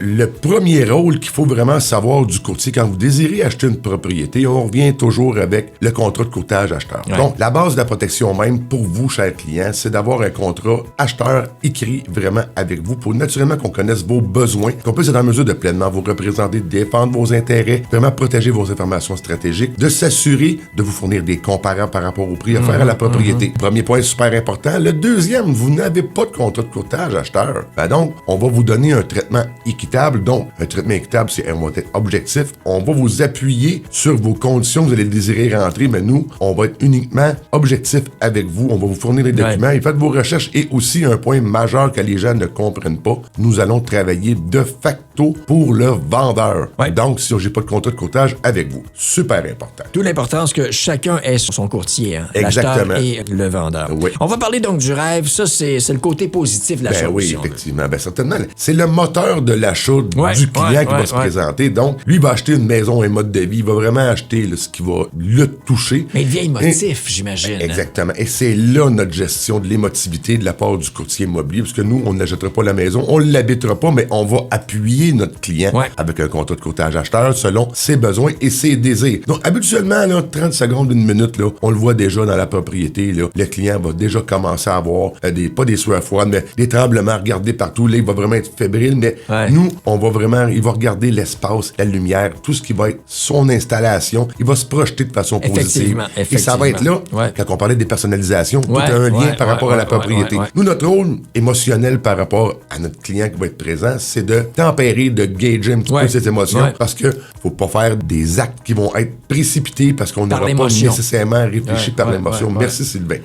Le premier rôle qu'il faut vraiment savoir du courtier quand vous désirez acheter une propriété, on revient toujours avec le contrat de courtage acheteur. Ouais. Donc, la base de la protection même pour vous, chers clients, c'est d'avoir un contrat acheteur écrit vraiment avec vous pour naturellement qu'on connaisse vos besoins, qu'on puisse être en mesure de pleinement vous représenter, de défendre vos intérêts, vraiment protéger vos informations stratégiques, de s'assurer de vous fournir des comparables par rapport au prix offert à la propriété. Premier point super important. Le deuxième, vous n'avez pas de contrat de courtage acheteur. Donc, on va vous donner un traitement équitable. Donc, un traitement équitable, c'est un mot objectif. On va vous appuyer sur vos conditions que vous allez désirer rentrer, mais nous, on va être uniquement objectif avec vous. On va vous fournir les documents et faites vos recherches. Et aussi, un point majeur que les gens ne comprennent pas, nous allons travailler de facto pour le vendeur. Ouais. Donc, si j'ai pas de contrat de courtage avec vous, super important. D'où l'importance que chacun ait son courtier, hein, Exactement. l'acheteur et le vendeur. Oui. On va parler donc du rêve. Ça, c'est le côté positif de la chose. Oui, si on veut. effectivement. Certainement. C'est le moteur de l'achat du client qui va se présenter. Donc, lui, il va acheter une maison, un mode de vie. Il va vraiment acheter ce qui va le toucher. Mais il devient émotif, j'imagine. Exactement. Et c'est là notre gestion de l'émotivité de la part du courtier immobilier, parce que nous, on n'achètera pas la maison, on ne l'habitera pas, mais on va appuyer notre client avec un contrat de courtage acheteur selon ses besoins et ses désirs. Donc, habituellement, là, 30 secondes, une minute, là, on le voit déjà dans la propriété. Là, le client va déjà commencer à avoir pas des sueurs froides, mais des tremblements, regarder partout. Là, il va vraiment être fébrile, mais nous, il va regarder l'espace, la lumière, tout ce qui va être son installation. Il va se projeter de façon positive. Et ça va être là, quand on parlait des personnalisations, tout a un lien par rapport à la propriété. Nous, notre rôle émotionnel par rapport à notre client qui va être présent, c'est de tempérer, de gager un petit peu ses émotions, parce que faut pas faire des actes qui vont être précipités parce qu'on n'aura pas nécessairement réfléchi par l'émotion. Merci, Sylvain.